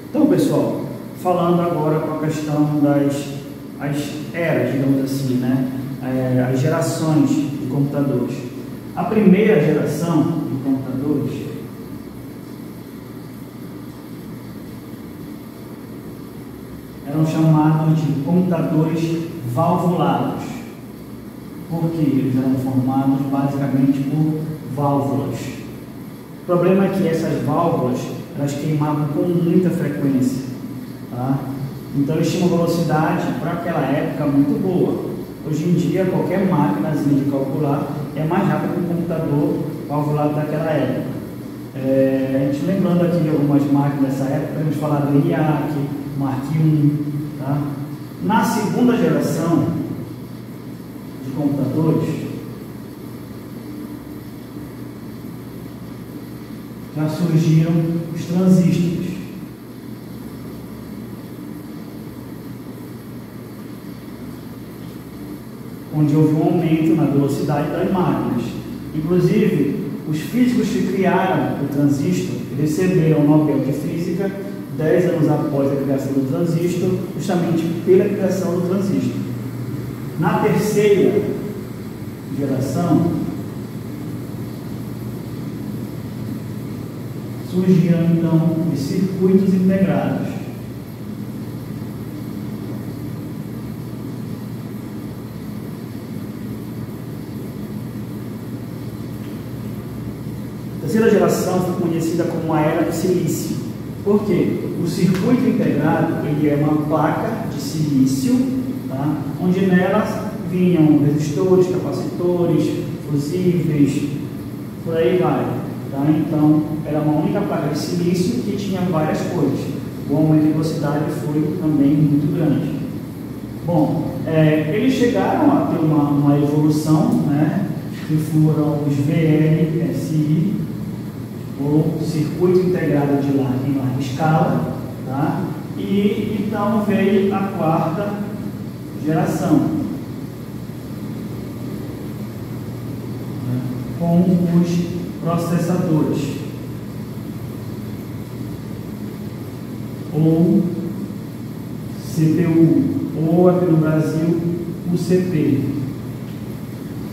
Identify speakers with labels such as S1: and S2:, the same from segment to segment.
S1: Então, pessoal, falando agora com a questão as eras, digamos assim, né? As gerações de computadores. A primeira geração de computadores eram chamados de computadores valvulados, porque eles eram formados basicamente por válvulas. O problema é que essas válvulas elas queimavam com muita frequência, tá? Então eles tinham uma velocidade para aquela época muito boa. Hoje em dia qualquer máquinazinha de calcular é mais rápida que um computador valvulado daquela época. A gente lembrando aqui de algumas máquinas dessa época, podemos falar do ENIAC, Mark I, tá? Na segunda geração de computadores, já surgiram os transistores. Onde houve um aumento na velocidade das máquinas. Inclusive, os físicos que criaram o transistor receberam o Nobel de Física 10 anos após a criação do transistor, justamente pela criação do transistor. Na terceira geração, surgiram então os circuitos integrados. A terceira geração foi conhecida como a era do silício. Por quê? O circuito integrado ele é uma placa de silício, tá? Onde nelas vinham resistores, capacitores, fusíveis, por aí vai. Tá? Então, era uma única placa de silício que tinha várias coisas. O aumento de velocidade foi também muito grande. Bom, eles chegaram a ter uma evolução, né, que foram os VLSI, ou circuito integrado em larga escala, tá? E então veio a quarta geração, né, com os processadores, ou CPU, ou aqui no Brasil o CP.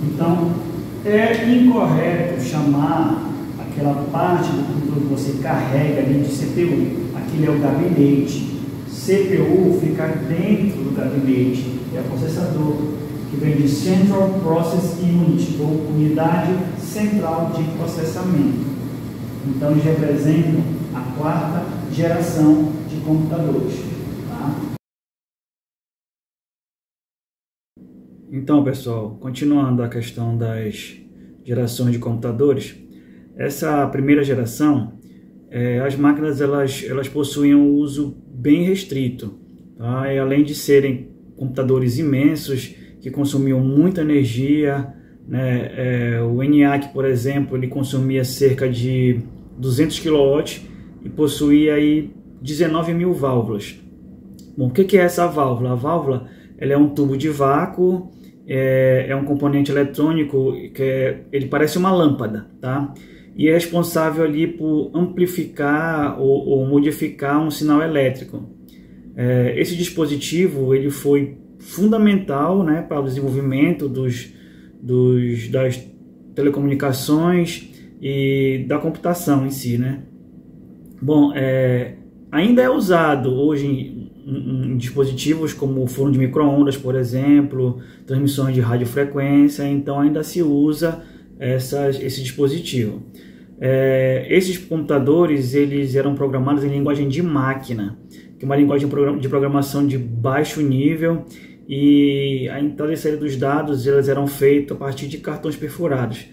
S1: Então é incorreto chamar aquela parte do computador que você carrega ali de CPU, aquele é o gabinete. CPU fica dentro do gabinete, é o processador, que vem de Central Process Unit, ou unidade central de processamento. Então eles representam a quarta geração de computadores. Tá? Então, pessoal, continuando a questão das gerações de computadores, essa primeira geração, as máquinas elas possuem um uso bem restrito, tá? E além de serem computadores imensos que consumiam muita energia, né? O ENIAC, por exemplo, ele consumia cerca de 200 kW e possuía aí 19.000 válvulas. Bom, o que é essa válvula? A válvula ela é um tubo de vácuo, é um componente eletrônico que ele parece uma lâmpada, tá? E é responsável ali por amplificar ou modificar um sinal elétrico. Esse dispositivo ele foi fundamental, né, para o desenvolvimento das telecomunicações e da computação em si, né? Bom, ainda é usado hoje em dispositivos como o forno de micro-ondas, por exemplo, transmissões de radiofrequência, então ainda se usa esse dispositivo. Esses computadores eles eram programados em linguagem de máquina, que é uma linguagem de programação de baixo nível, e a entrada e saída dos dados elas eram feitas a partir de cartões perfurados.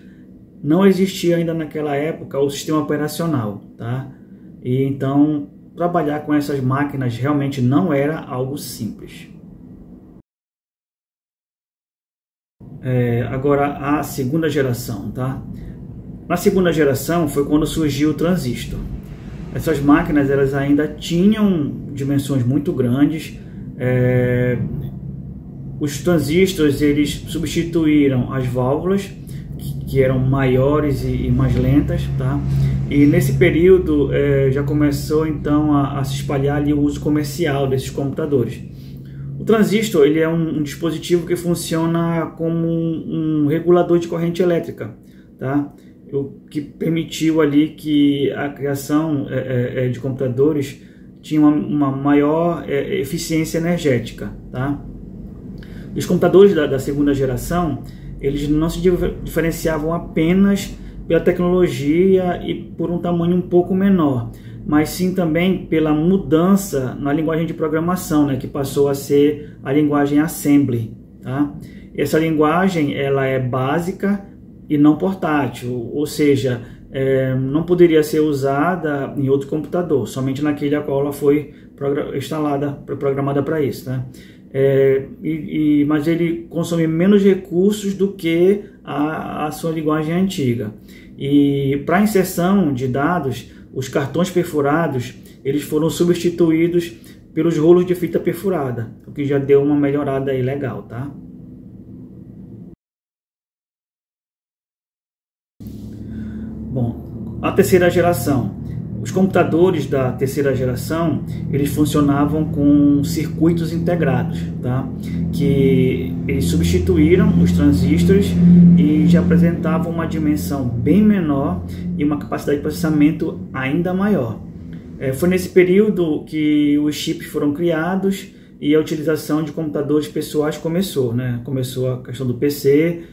S1: Não existia ainda naquela época o sistema operacional, tá? E então trabalhar com essas máquinas realmente não era algo simples. Agora a segunda geração, tá? Na segunda geração foi quando surgiu o transistor. Essas máquinas elas ainda tinham dimensões muito grandes. Os transistores eles substituíram as válvulas que eram maiores e mais lentas, tá? E nesse período já começou então a se espalhar ali o uso comercial desses computadores. O transistor ele é um dispositivo que funciona como um regulador de corrente elétrica, tá? O que permitiu ali que a criação de computadores tinha uma maior eficiência energética, tá? Os computadores da segunda geração, eles não se diferenciavam apenas pela tecnologia e por um tamanho um pouco menor, mas sim também pela mudança na linguagem de programação, né, que passou a ser a linguagem Assembly, tá? Essa linguagem ela é básica e não portátil, ou seja, não poderia ser usada em outro computador, somente naquele a qual ela foi programada para isso, tá? Mas ele consome menos recursos do que a sua linguagem antiga. E para inserção de dados, os cartões perfurados eles foram substituídos pelos rolos de fita perfurada, o que já deu uma melhorada aí legal, tá? Bom, a terceira geração. Os computadores da terceira geração, eles funcionavam com circuitos integrados, tá? Que eles substituíram os transistores e já apresentavam uma dimensão bem menor e uma capacidade de processamento ainda maior. Foi nesse período que os chips foram criados e a utilização de computadores pessoais começou, né? Começou a questão do PC,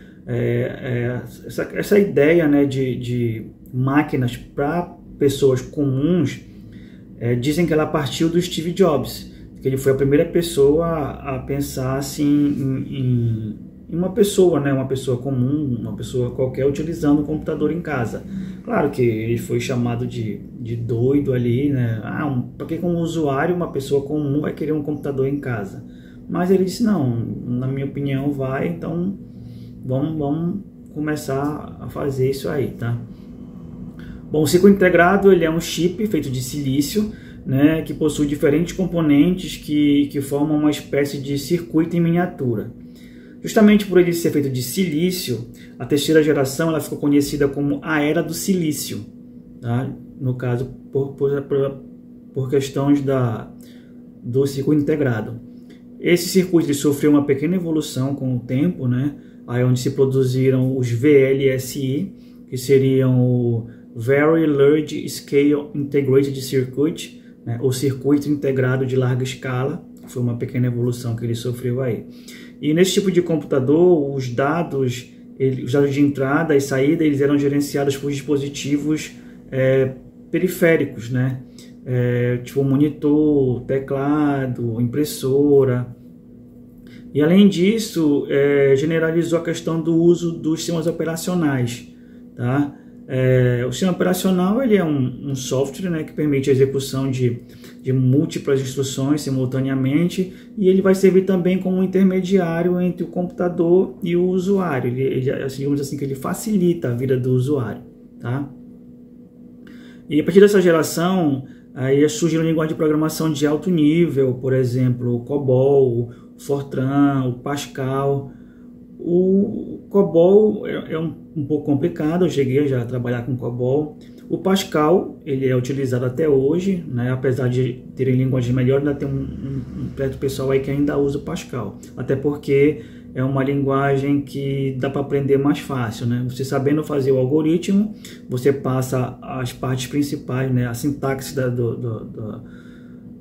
S1: essa ideia, né, de máquinas para pessoas comuns, dizem que ela partiu do Steve Jobs, que ele foi a primeira pessoa a pensar assim em uma pessoa, né, uma pessoa comum, uma pessoa qualquer utilizando um computador em casa. Claro que ele foi chamado de doido ali, né? Porque como usuário uma pessoa comum vai querer um computador em casa? Mas ele disse não, na minha opinião vai, então vamos começar a fazer isso aí, tá? Bom, o circuito integrado ele é um chip feito de silício, né, que possui diferentes componentes que formam uma espécie de circuito em miniatura. Justamente por ele ser feito de silício, a terceira geração ela ficou conhecida como a Era do Silício, tá? No caso, por questões do circuito integrado. Esse circuito ele sofreu uma pequena evolução com o tempo, né, aí onde se produziram os VLSI, que seriam o Very Large Scale Integrated Circuit, né, ou circuito integrado de larga escala, foi uma pequena evolução que ele sofreu aí. E nesse tipo de computador, os dados de entrada e saída, eles eram gerenciados por dispositivos periféricos, né, tipo monitor, teclado, impressora. E além disso, generalizou a questão do uso dos sistemas operacionais, tá? O sistema operacional ele é um software, né, que permite a execução de múltiplas instruções simultaneamente, e ele vai servir também como um intermediário entre o computador e o usuário. Digamos assim, que ele facilita a vida do usuário, tá? E a partir dessa geração, aí surgiram linguagens de programação de alto nível, por exemplo, o COBOL, o Fortran, o Pascal. O COBOL é um pouco complicado, eu cheguei já a trabalhar com COBOL. O Pascal, ele é utilizado até hoje, né? Apesar de terem linguagens melhores, ainda tem um certo pessoal aí que ainda usa o Pascal. Até porque é uma linguagem que dá para aprender mais fácil, né? Você sabendo fazer o algoritmo, você passa as partes principais, né? A sintaxe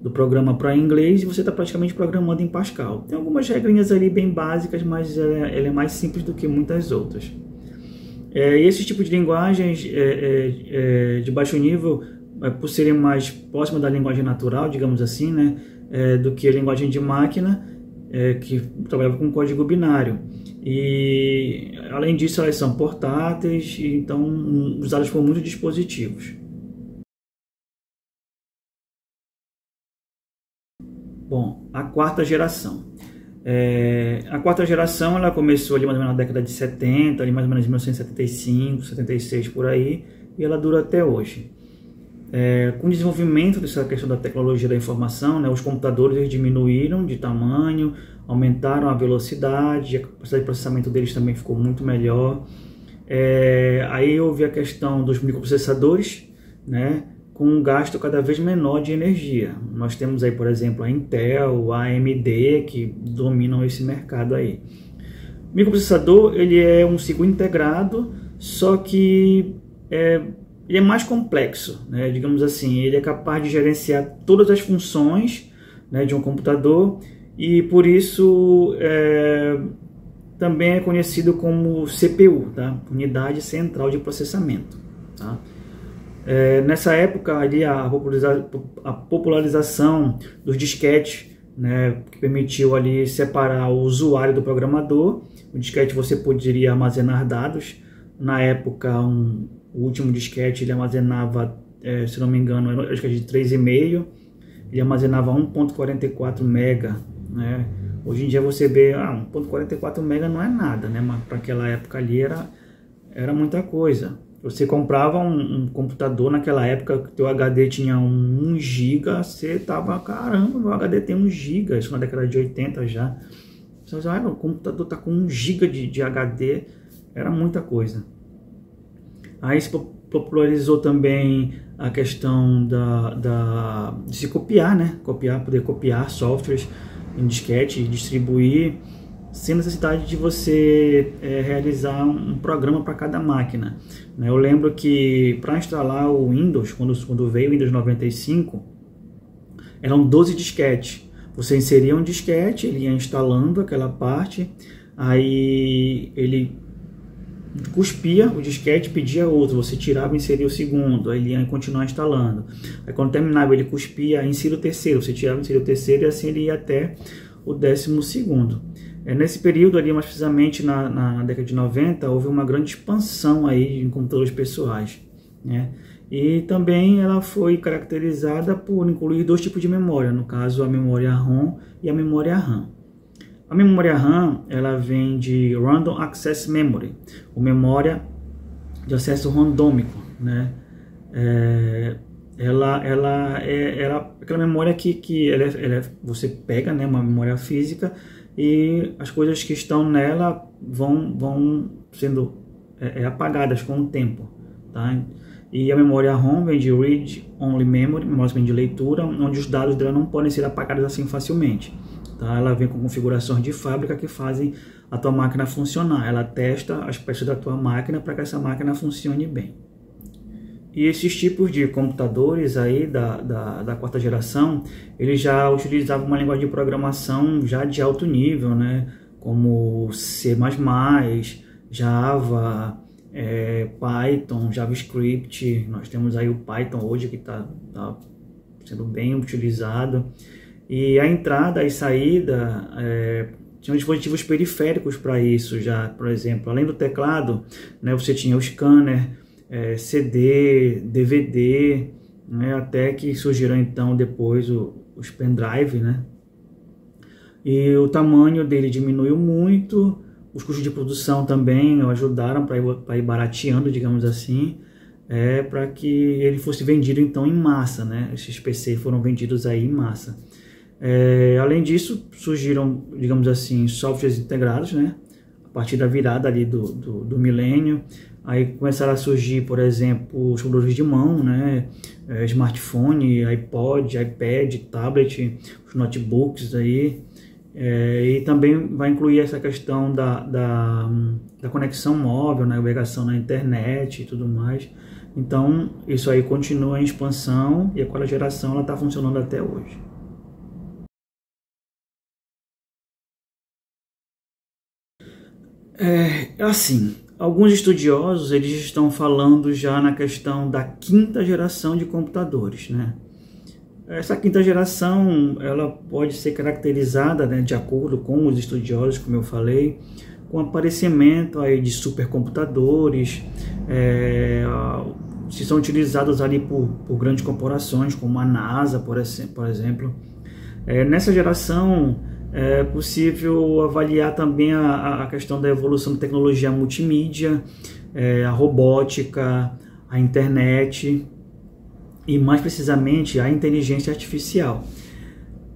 S1: do programa para inglês e você está praticamente programando em Pascal. Tem algumas regrinhas ali bem básicas, mas ela é mais simples do que muitas outras. Esse tipo de linguagens de baixo nível, por serem mais próximas da linguagem natural, digamos assim, né, do que a linguagem de máquina, que trabalhava com código binário. E além disso, elas são portáteis e então usadas por muitos dispositivos. Bom, a quarta geração. A quarta geração ela começou ali mais ou menos na década de 70, ali mais ou menos em 1975, 76 por aí, e ela dura até hoje. Com o desenvolvimento dessa questão da tecnologia da informação, né, os computadores eles diminuíram de tamanho, aumentaram a velocidade, a capacidade de processamento deles também ficou muito melhor. Aí houve a questão dos microprocessadores, né, com um gasto cada vez menor de energia. Nós temos aí, por exemplo, a Intel, a AMD, que dominam esse mercado aí. O microprocessador, ele é um circuito integrado, só que ele é mais complexo, né? Digamos assim, ele é capaz de gerenciar todas as funções, né, de um computador, e por isso também é conhecido como CPU, tá? Unidade Central de Processamento, tá? Nessa época, ali, a popularização dos disquetes, né, que permitiu ali separar o usuário do programador. O disquete você poderia armazenar dados. Na época, o último disquete ele armazenava, se não me engano, acho que de 3,5, ele armazenava 1.44 mega, né? Hoje em dia você vê, 1.44 mega não é nada, né? Mas para aquela época ali era muita coisa. Você comprava um computador naquela época que teu HD tinha 1 GB, você tava, caramba, meu HD tem 1 GB, isso na década de 80 já. Você fala, o computador tá com 1 GB de HD, era muita coisa. Aí se popularizou também a questão de se copiar, né? Poder copiar softwares em disquete e distribuir, sem necessidade de você realizar um programa para cada máquina. Eu lembro que para instalar o Windows, quando veio o Windows 95, eram 12 disquetes. Você inseria um disquete, ele ia instalando aquela parte, aí ele cuspia o disquete, pedia outro, você tirava e inseria o segundo, aí ele ia continuar instalando. Aí quando terminava ele cuspia, inseria o terceiro, você tirava e inseria o terceiro, e assim ele ia até o 12º. Nesse período ali, mais precisamente na década de 90, houve uma grande expansão aí em computadores pessoais, né? E também ela foi caracterizada por incluir 2 tipos de memória, no caso a memória ROM e a memória RAM. A memória RAM, ela vem de Random Access Memory, ou memória de acesso randômico, né? Ela é aquela memória que você pega, né, uma memória física, e as coisas que estão nela vão sendo apagadas com o tempo, tá? E a memória ROM vem de Read Only Memory, memória de leitura, onde os dados dela não podem ser apagados assim facilmente, tá? Ela vem com configurações de fábrica que fazem a tua máquina funcionar. Ela testa as peças da tua máquina para que essa máquina funcione bem. E esses tipos de computadores aí da 4ª geração, eles já utilizavam uma linguagem de programação já de alto nível, né? Como C++, Java, Python, JavaScript. Nós temos aí o Python hoje que está sendo bem utilizado. E a entrada e saída, tinham dispositivos periféricos para isso já, por exemplo, além do teclado, né, você tinha o scanner, CD, DVD, né, até que surgiram então depois os pendrive, né? E o tamanho dele diminuiu muito, os custos de produção também ajudaram para ir barateando, digamos assim, para que ele fosse vendido então em massa, né? Esses PC foram vendidos aí em massa. Além disso, surgiram, digamos assim, softwares integrados, né? A partir da virada ali do milênio. Aí começaram a surgir, por exemplo, os computadores de mão, né? Smartphone, iPod, iPad, tablet, os notebooks aí. E também vai incluir essa questão da conexão móvel, navegação na internet e tudo mais. Então, isso aí continua em expansão e a 4ª geração está funcionando até hoje. Assim, alguns estudiosos eles estão falando já na questão da 5ª geração de computadores, né? Essa 5ª geração ela pode ser caracterizada, né, de acordo com os estudiosos, como eu falei, com o aparecimento aí de supercomputadores, que são utilizados ali por grandes corporações como a NASA, por exemplo. Nessa geração é possível avaliar também a questão da evolução da tecnologia multimídia, a robótica, a internet e, mais precisamente, a inteligência artificial.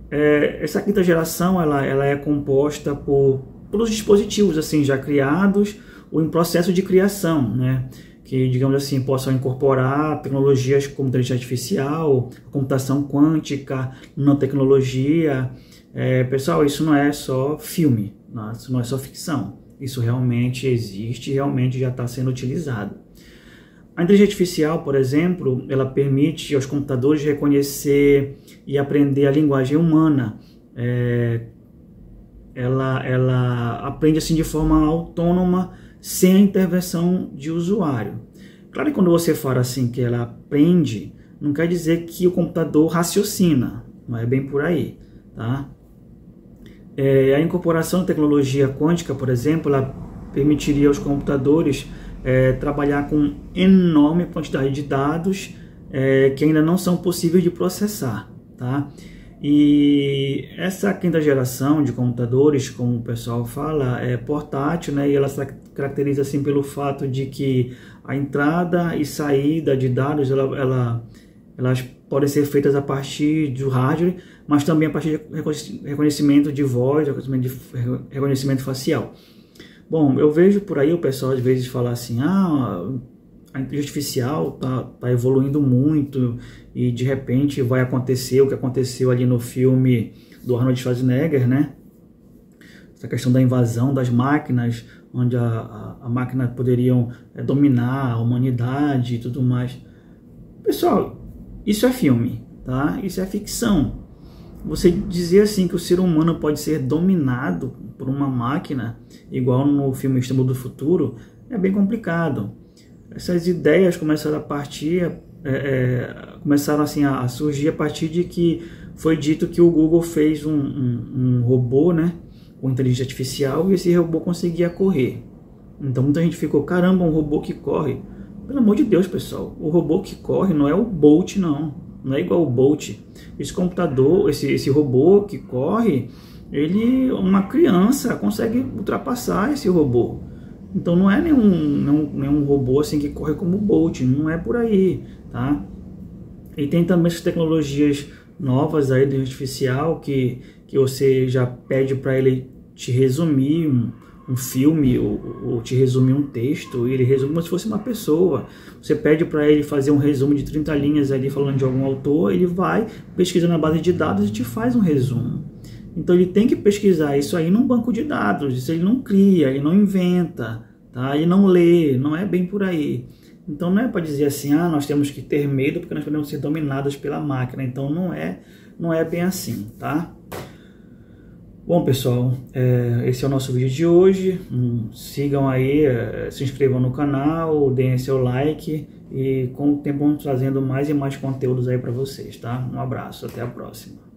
S1: Essa 5ª geração ela é composta pelos dispositivos assim, já criados ou em processo de criação, né? que, digamos assim, possam incorporar tecnologias como inteligência artificial, computação quântica, nanotecnologia. Pessoal, isso não é só filme, isso não é só ficção. Isso realmente existe, realmente já está sendo utilizado. A inteligência artificial, por exemplo, ela permite aos computadores reconhecer e aprender a linguagem humana. Ela aprende assim de forma autônoma, sem a intervenção de usuário. Claro que quando você fala assim que ela aprende, não quer dizer que o computador raciocina, não é bem por aí, tá? A incorporação de tecnologia quântica, por exemplo, ela permitiria aos computadores trabalhar com enorme quantidade de dados que ainda não são possíveis de processar, tá? E essa quinta geração de computadores, como o pessoal fala, é portátil, né? E ela se caracteriza assim pelo fato de que a entrada e saída de dados elas podem ser feitas a partir do hardware, mas também a partir de reconhecimento de voz, reconhecimento facial. Bom, eu vejo por aí o pessoal às vezes falar assim, a inteligência artificial tá evoluindo muito e de repente vai acontecer o que aconteceu ali no filme do Arnold Schwarzenegger, né? Essa questão da invasão das máquinas, onde a máquina poderiam dominar a humanidade e tudo mais. Pessoal, isso é filme, tá? Isso é ficção. Você dizer assim que o ser humano pode ser dominado por uma máquina, igual no filme Exterminador do Futuro, é bem complicado. Essas ideias começaram a partir, começaram assim a surgir a partir de que foi dito que o Google fez um robô, né, com inteligência artificial, e esse robô conseguia correr. Então muita gente ficou, caramba, um robô que corre. Pelo amor de Deus, pessoal, o robô que corre não é o Bolt, não é igual o Bolt. Esse computador, esse robô que corre, uma criança consegue ultrapassar esse robô. Então não é nenhum robô assim que corre como o Bolt, não é por aí, tá? E tem também essas tecnologias novas aí de artificial que você já pede para ele te resumir um filme ou te resumir um texto, e ele resume como se fosse uma pessoa. Você pede para ele fazer um resumo de 30 linhas ali falando de algum autor, ele vai, pesquisa na base de dados e te faz um resumo. Então ele tem que pesquisar isso aí num banco de dados, isso ele não cria, ele não inventa, tá? Ele não lê, não é bem por aí. Então não é para dizer assim, nós temos que ter medo porque nós podemos ser dominados pela máquina. Então não é bem assim, tá? Bom, pessoal, esse é o nosso vídeo de hoje. Sigam aí, se inscrevam no canal, deem seu like e com o tempo vamos trazendo mais e mais conteúdos aí para vocês, tá? Um abraço, até a próxima.